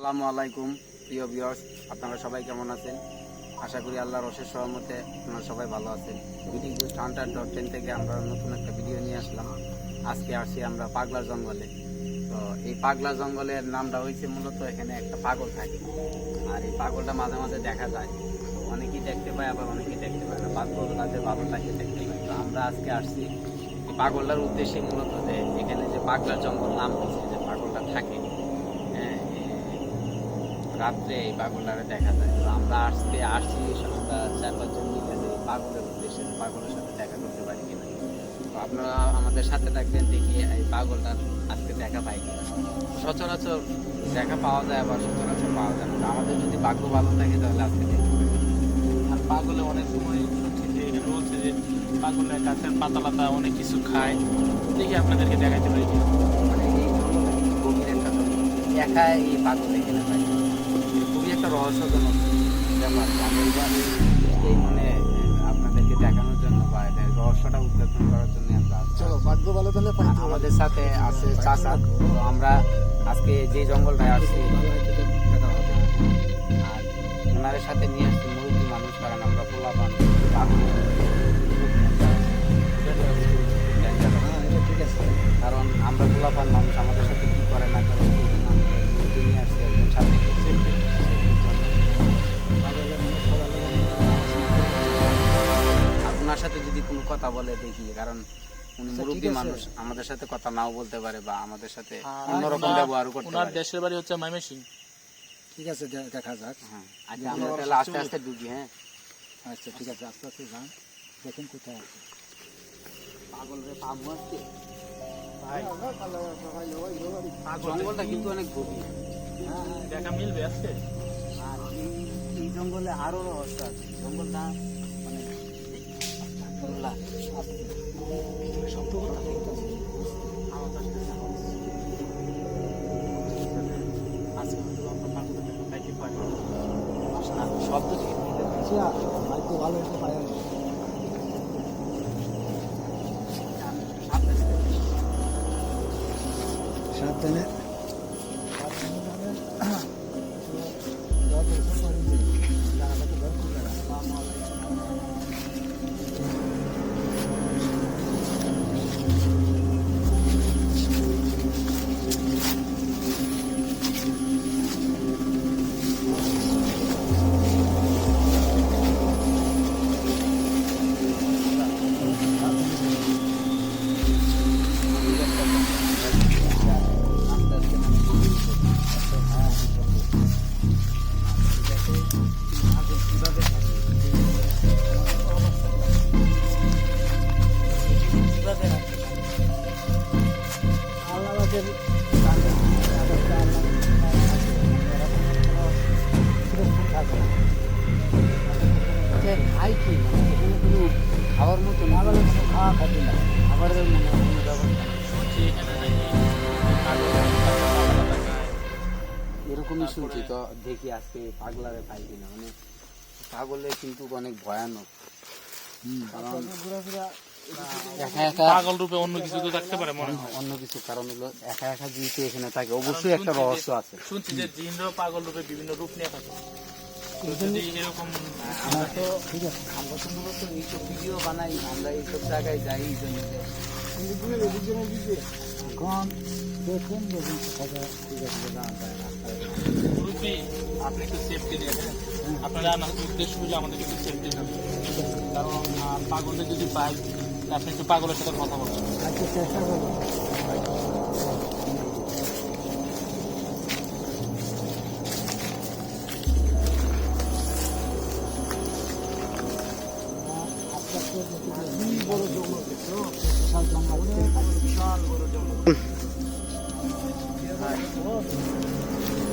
আসসালামু আলাইকুম প্রিয় ভিউয়ার্স, আপনারা সবাই কেমন আছেন? আশা করি আল্লাহর অশেষ রহমতে আপনারা সবাই ভালো আছেন। Hunter.10 থেকে আমরা নতুন একটা ভিডিও নিয়ে আসলাম। আজকে আসছি আমরা পাগলা জঙ্গলে। তো এই পাগলা জঙ্গলের নামটা হয়েছে মূলত এখানে একটা পাগল থাকে, আর এই পাগলটা মাঝে মাঝে দেখা যায়। অনেকেই দেখতে পায়, আবার অনেকেই দেখতে পায় না। পাগল তাদের ভালো থাকে দেখতে পায়। তো আমরা আজকে আসছি এই পাগলটার উদ্দেশ্যে, মূলত যে এখানে যে পাগলা জঙ্গল নাম হচ্ছে, যে পাগলটা থাকে রাত্রে এই পাগলটারে দেখা যায়। তো আমরা আসছি 4-5 জন মিলে যে পাগলের উদ্দেশ্যে পাগলের সাথে দেখা করতে পারি কিনা। তো আপনারা আমাদের সাথে থাকবেন, দেখি এই পাগলটার আজকে দেখা পাই কিনা। সচরাচর দেখা পাওয়া যায়, আবার সচরাচর পাওয়া যায় না। আমাদের যদি ভাগ্য ভালো থাকে তাহলে আজকে দেখতে পাই। আর পাগলে অনেক সময় শুনছি যে এখানে বলছে যে পাগলে গাছের পাতা লাতা অনেক কিছু খায়। দেখি আপনাদেরকে দেখাইতে পারি কিনা। মানে এই জঙ্গলটা কিন্তু গভীর একটা জঙ্গল, একা এই পাগল এখানে পাই। খুবই একটা রহস্যজনক ব্যাপার। আমি এই মানে আপনাদেরকে দেখানোর জন্য বা এদের রহস্যটা উদ্ঘাটন করার জন্য আমরা চলো, ভাগ্য ভালো তাহলে আমাদের সাথে আছে চাচা। তো আমরা আজকে যে জঙ্গলটায় আসছি, আর ওনাদের সাথে নিয়ে আসছি মুরব্বী মানুষ, কারণ আমরা পোলাপান ঠিক আছে। কারণ আমরা পোলাপান মানুষ, আমাদের সাথে কি করে না করে মুরব্বী নিয়ে আসছি একজন সাথে। আপনার সাথে যদি কোনো কথা বলে দেখি, কারণ উনি মুরব্বী মানুষ, আমাদের সাথে কথা নাও বলতে পারে বা আমাদের সাথে অন্যরকম ব্যবহারও করতে ওনার পারে। দেশের বাড়ি হচ্ছে ময়মনসিংহ। ঠিক আছে, দেখা যাক। হ্যাঁ, আচ্ছা আমরা তাহলে আস্তে আস্তে ঢুকি। হ্যাঁ আচ্ছা ঠিক আছে, আস্তে আস্তে যান, দেখেন কোথায় আছে। পাগল রে পাবো আজকে। ভাই জঙ্গলটা কিন্তু অনেক গভীর, দেখা মিলবে আজকে। আর এই জঙ্গলে আরো রহস্য আছে। জঙ্গলটা মানে খোলা, শব্দ কোথায় ঠিক আছে। আজকে হয়তো আমরা পাগলে দেখা পাইতে পারি। শব্দ থেকে আচ্ছা, ভাগ্য ভালো হতে পারে না। সাবধানে খাই কি, মানে এখানে কোনো খাওয়ার মতো না, বলে কোনো খাওয়া খাবি না, খাবারের মানে কোনো ব্যবস্থা শুনছি এখানে নাকি পাগলে গাছের পাতা লাতা খায়। এরকমই শুনছি। তো দেখি আজকে পাগলারে পাই কিনা। মানে পাগলে কিন্তু অনেক ভয়ানক, কারণ একা একা পাগল রূপে অন্য কিছু তো থাকতে পারে মনে হয়। অন্য কিছু কারণ হলো একা একা যেহেতু এখানে থাকে, অবশ্যই একটা রহস্য আছে। শুনছি যে জিনরাও পাগল রূপে বিভিন্ন রূপ নিয়ে থাকে। তো যদি এরকম আমরা তো ঠিক আছে, আমরা তো মূলত এইসব ভিডিও বানাই, আমরা এইসব জায়গায় যাই এই জন্য যে এখন দেখুন দেখুন কোথায় ঠিক আছে, জানা যায় না। মুরব্বী, আপনি একটু সেফটি নেন। হ্যাঁ, আপনারা আমাদের উদ্দেশ্য হলে আমাদের একটু সেফটি নেন, কারণ পাগলে যদি পাই আপনি একটু পাগলের সাথে কথা বলবেন। আজকে চেষ্টা করবো। বড় জঙ্গল দেখছো, বিশাল জঙ্গল, বিশাল বড় জঙ্গল।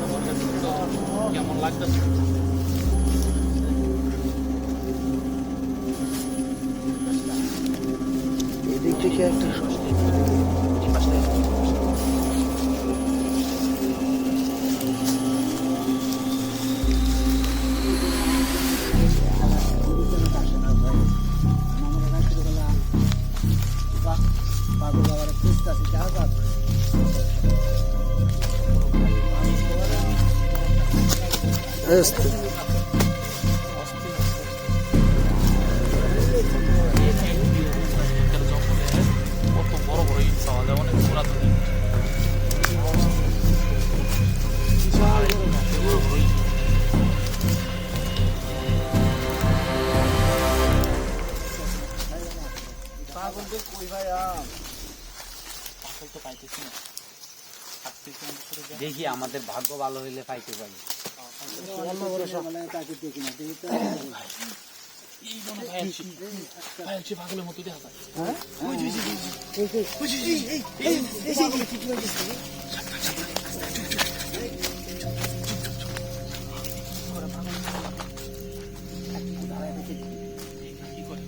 আমার কাছে তো কেমন লাগতেছে। এদিক থেকে একটা অস্থির, এই সাইড দিয়ে এখানে জঙ্গলে কত বড় বড় ইট পাওয়া যায়, অনেক পুরাতন ইট। আর এই বড় বড় ইট। পাগলদের কই ভাইয়া পাগল তো পাইতেছি না। আসতেছি আমাদের সাথে যা। দেখি আমাদের ভাগ্য ভালো হইলে পাইতে পারি। অন্য বড় সকালে তাকে দেখি না দেখি তো এই মনে হয় ভাইয়াছি, ভাইয়াছি পাগলের মতো দেখা যায়। হ্যাঁ কি করে?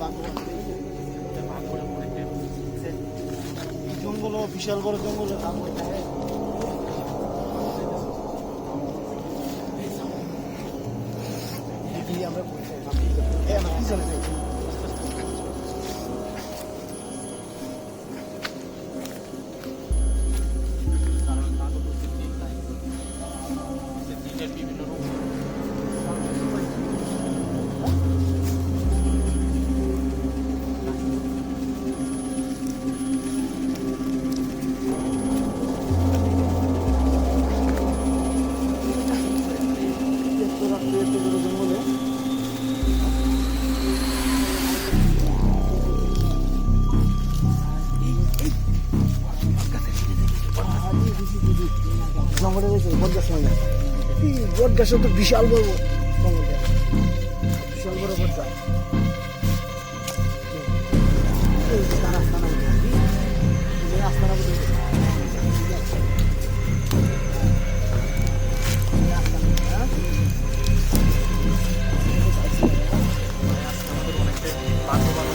পাগলের মনে হয় জঙ্গল বিশাল বড় জঙ্গল কারণ পাগল হচ্ছে দিন নাই। সে দিনের বিভিন্ন রূপ। জঙ্গলে জঙ্গলে রয়েছে বটগাছ বটগাছও তো বিশাল বড় জঙ্গলটা বিশাল বড় বটগাছ আমাদের অনেকটাই ভাগ্য ভালো।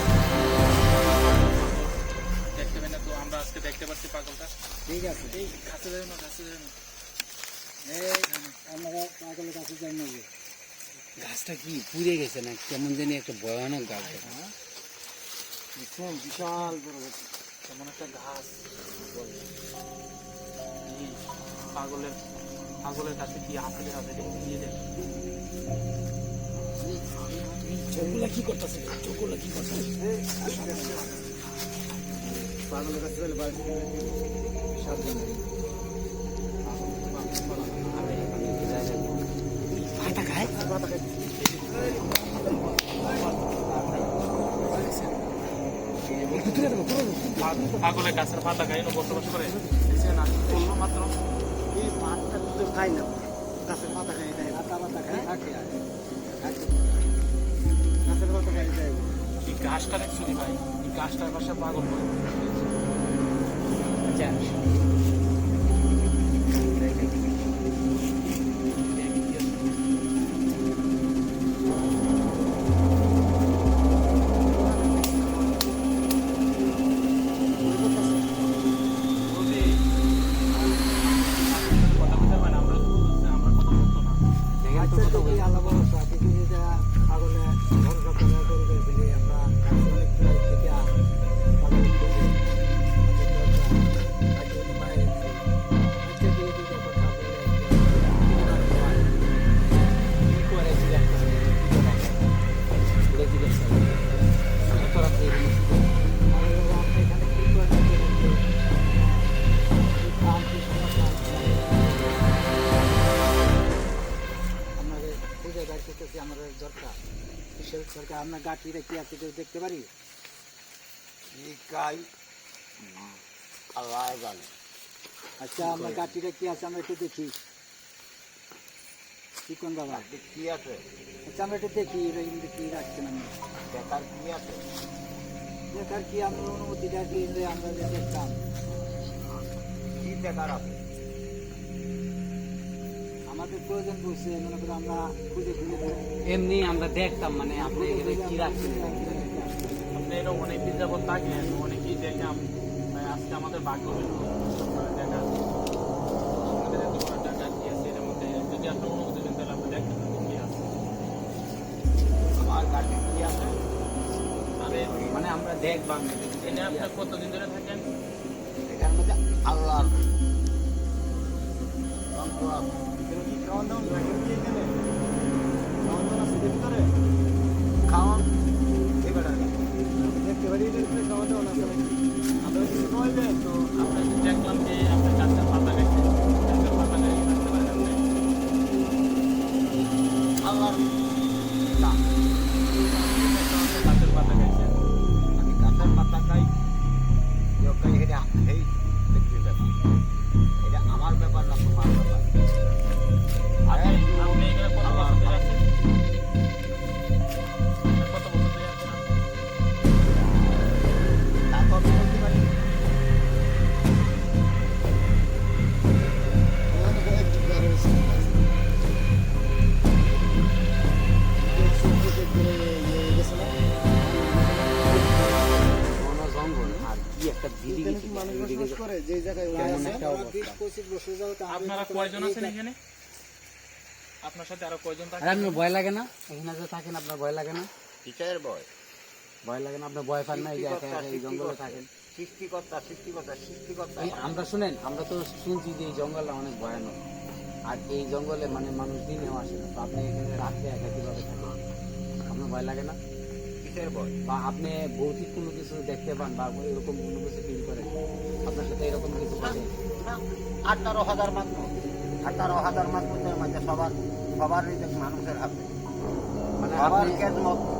দেখতে পেন না তো, আমরা আজকে দেখতে পাচ্ছি পাগলটা। ঠিক আছে এই কাছে যাবে না, কাছে যাবে না। আপনারা পাগলের কাছে যাই না গাছটা কি পুড়ে গেছে না কেমন জানি একটা ভয়ানক গাছ দেখা। দেখছেন বিশাল বড় কেমন একটা ঘাস। এই পাগলের পাগলের কাছে কি আছে দেখা যায়, দেখতে দিয়ে দেখ। চোখগুলা কি করতেছে চোখগুলা কি করতেছে পাগলের কাছে গেলে সাবধানে পাতা খায় পাতা খায় পাগলের গাছের পাতা খাই না বসবাস করে। দেখছেন আমি বললো মাত্র এই পাতটা তো খায় না গাছের পাতা খায় দেয় পাতা পাতা খায় থাকে গাছের পাতা খায় দেয় এই গাছটা দেখছি ভাই, এই গাছটার পাশে পাগল করে। আচ্ছা তো এই আল্লাহ ভরসা কিন্তু যেটা পাগলে ভরসা করে করে ফেলে আমরা অনেক প্রায় থেকে পাগল করে আমাদের দরকার কিসের দরকার আপনার গাঠিটা কি আছে কেউ দেখতে পারি আচ্ছা আমার গাঠিটা কি আছে আমরা একটু দেখি কি কোন বাবা কি আছে আচ্ছা আমরা একটু দেখি এটা কিন্তু কি রাখছেন আমি দেখার কি আছে? দেখার কি আমরা অনুমতিটা কি যে আমরা যে দেখতাম কি দেখার আছে? আমাদের প্রয়োজন পড়ছে মনে করি আমরা খুঁজে খুঁজে এমনি আমরা দেখতাম মানে আপনি এখানে কি রাখছেন? আপনি এটা অনেকদিন যাবত থাকেন, অনেকেই দেখে আজকে আমাদের ভাগ্য হইল দেখা। আমাদের এত বড় টাকা কি আছে এর মধ্যে, যদি আপনি অনুমতি দেন তাহলে আপনি দেখতে পাবেন কি আছে। আমার গাড়ি কি আছে? আরে মানে আমরা দেখবাম এনে আপনি কতদিন ধরে থাকেন? এটার মধ্যে আল্লাহর খাওয়ান দাওয়ান থাকে কি এখানে? খাওয়ান দাওয়ান আছে ভিতরে? খাওয়ান এই বেটা দেখতে পারি এটার ভিতরে খাওয়ান দাওয়ান আছে নাকি? আমরা কিছু খাওয়াইবে তো আমরা দেখলাম যে আপনার গাছের পাতা খাইছে, গাছের পাতা খাই থাকতে পারে আপনি। আল্লাহর নাম। গাছের পাতা খাইছে। আমি গাছের পাতা খাই যখন এটা এই ব্যক্তির ব্যাপার এটা আমার ব্যাপার না তোমার ব্যাপার আপনি এখানে কত বছর ধরে আছেন? কত বছর ধরে আছেন আপনি? তারপর আমি বলতে পারি ঘন জঙ্গল আর কি একটা ভিড়ি গেছে, ভিড়ি গেছে। কেমন একটা অবস্থা। আপনারা কয়জন আছেন এখানে? আপনার সাথে আরো কয়জন আর থাকে? আপনার ভয় লাগে না এখানে যে থাকেন? আপনার ভয় লাগে না? কিসের ভয় ভয় লাগে না? আপনার ভয় পান না এই যে একা একা এই জঙ্গলে থাকেন? সৃষ্টিকর্তা এই আমরা শুনেন, আমরা তো শুনছি যে এই জঙ্গলটা অনেক ভয়ানক, আর এই জঙ্গলে মানে মানুষ দিনেও আসে না, তো আপনি এখানে রাত্রে একা কিভাবে থাকেন? আপনার ভয় লাগে না? কিসের ভয় বা আপনি ভৌতিক কোনো কিছু দেখতে পান বা এরকম কোনো কিছু ফিল করেন? আপনার সাথে এরকম কিছু ঘটে? না 18,000 মানুষের মধ্যে সবার রিজেক্ট মানুষের হাতে মানে সবার আপনি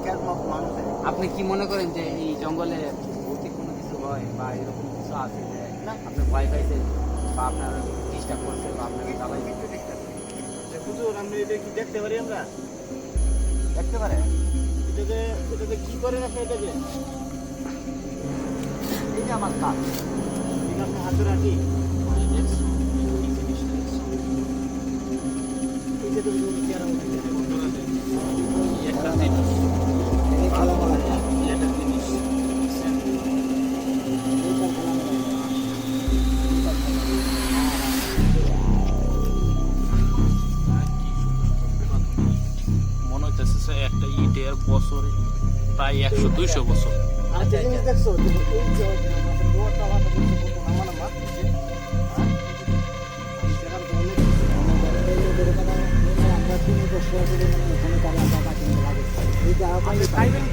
কেজমত মানুষের আপনি কি মনে করেন যে এই জঙ্গলে ভৌতিক কোনো কিছু হয় বা এরকম কিছু আছে যে না। আপনি ভয় পাইছেন বা আপনার ডিস্টার্ব করছে বা আপনার সবাই কিছু দেখতে পারে হুজুর আমরা এটা কি দেখতে পারি আমরা? দেখতে পারে এটাকে কি করেন আপনি এটাকে? এই যে আমার কাজ এটা আপনি হাতে রাখি। এই যে তুমি চেয়ারা উঠে একটা জিনিস, একটা জিনিস মনে হইতেছে যে একটা ইটের বছরে প্রায় 100-200 বছর। আর যে জিনিস দেখছো যে এই যে রোডটা মাথা বলছে কত নামা নামা আমরা 3 বছর ধরে মানে এখানে কারা বাবা কিনে লাগে এইটা আপনি পাইবেন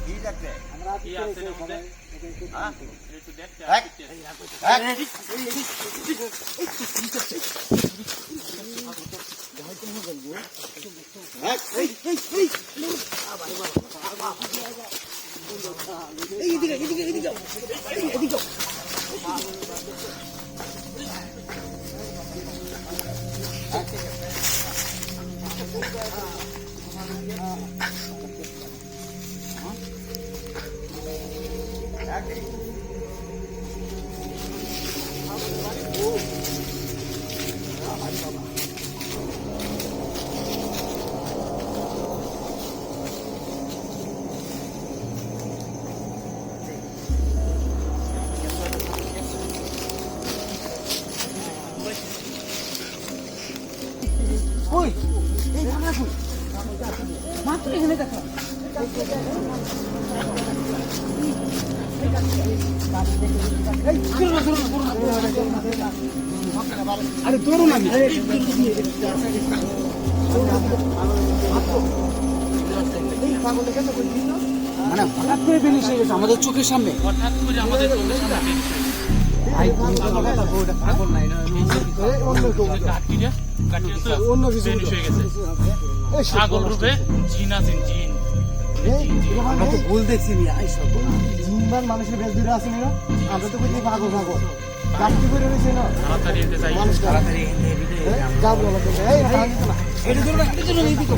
কি দেখতে আমরা কি আছে এর মধ্যে? হ্যাঁ একটু দেখতে এক ওই এই আমরা কই মাত্র এখানে দেখো আরে ধরুন আমি মানে হঠাৎ করে বেরিয়ে এসে গেছে আমাদের চোখের সামনে। হঠাৎ করে আমাদের চোখের সামনে বেরিয়ে এসে গেছে। ভাই, তুমি তো পাগল না, এটা কাঠিটা তো অন্য কিছু বেরিয়ে এসে গেছে। ছাগল রূপে জিন আছেন, জিন। আমরা তো ভুল দেখছি মিয়া, এই সব জিনবান মানুষের বেশ দূরে আছে না আমরা তো কই পাগল পাগল কাটতে করে রয়েছে না তাড়াতাড়ি এতে যাই। মানুষ তাড়াতাড়ি এখান থেকে বিদায় হয়ে যাই। যাবো না এই না এটা ধরো এটা ধরো এই দিকে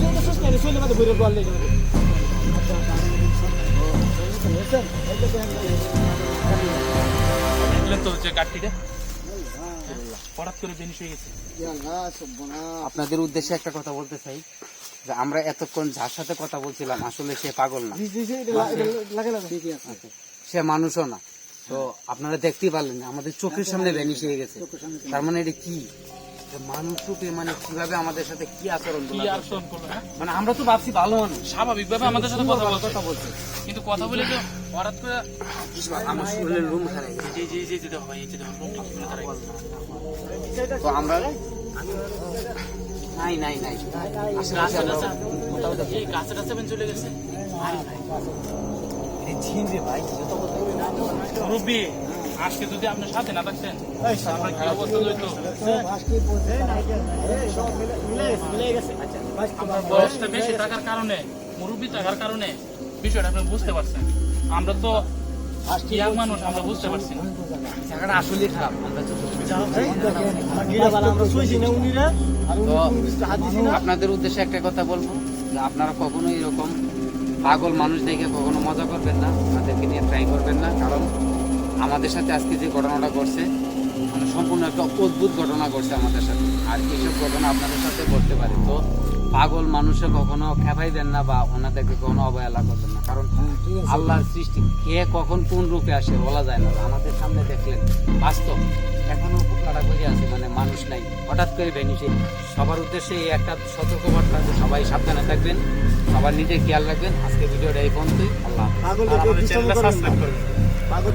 এটা সস্তা রে চলে বাদে বইরে বল লেগে দেখলেন তো যে কাঠিটা হঠাৎ করে বেরিয়ে এসে গেছে। আপনাদের উদ্দেশ্যে একটা কথা বলতে চাই যে আমরা এতক্ষণ যার সাথে কথা বলছিলাম আসলে সে পাগল না, সে মানুষও না। তো আপনারা দেখতেই পারলেন না, আমাদের চোখের সামনে ভ্যানিশ হয়ে গেছে। তার মানে এটা কি? মানুষ রূপে মানে কিভাবে আমাদের সাথে কি আচরণ কি আর শোন করলো, হ্যাঁ? মানে আমরা তো ভাবছি ভালো মানুষ, স্বাভাবিকভাবে আমাদের সাথে কথা বলছে, কথা বলছে, কিন্তু কথা বলে তো হঠাৎ করে আমার শরীরের রুম খারাপ হয়ে গেছে। যে দেখো ভাই, এই যে দেখো, রুমটা খুলে তারা গেছে। তো আমরা নাই নাই নাই গাছে টাছে, এই গাছে টাছে বেন চলে গেছে। মুরব্বি, আজকে যদি আপনার সাথে না থাকতেন আমরা কি অবস্থা হইতো? আজকে বলতে মিলে গেছে আমার বয়সটা বেশি থাকার কারণে, মুরব্বি থাকার কারণে বিষয়টা আপনি বুঝতে পারছেন। আমরা তো ইয়াং মানুষ, আমরা বুঝতে পারছি না। জায়গাটা আসলেই খারাপ। আমরা তো আমরা শুয়েছি না উনিরা, আর তো হাত দিছি না। আপনাদের উদ্দেশ্যে একটা কথা বলবো যে আপনারা কখনো এরকম পাগল মানুষ দেখে কখনো মজা করবেন না, আমাদেরকে নিয়ে ট্রাই করবেন না। কারণ আমাদের সাথে আজকে যে ঘটনাটা ঘটছে মানে সম্পূর্ণ একটা অদ্ভুত ঘটনা ঘটছে আমাদের সাথে, আর এইসব ঘটনা আপনাদের সাথে ঘটতে পারে। তো পাগল মানুষে কখনো খেপাইবেন না বা ওনাদেরকে কখনো অবহেলা করবেন না, কারণ আল্লাহর সৃষ্টি কে কখন কোন রূপে আসে বলা যায় না। আমাদের সামনে দেখলেন বাস্তব, এখনো পুতলাটা করে আছে, মানে মানুষ নাই, হঠাৎ করে ভেনিসে। সবার উদ্দেশ্যে এই একটা সতর্কবার্তা যে সবাই সাবধানে থাকবেন, সবার নিজের খেয়াল রাখবেন। আজকে ভিডিওটা এই পর্যন্তই। আল্লাহ হাফেজ। পাগল আর আমাদের চ্যানেলটা সাবস্ক্রাইব করবেন। পাগল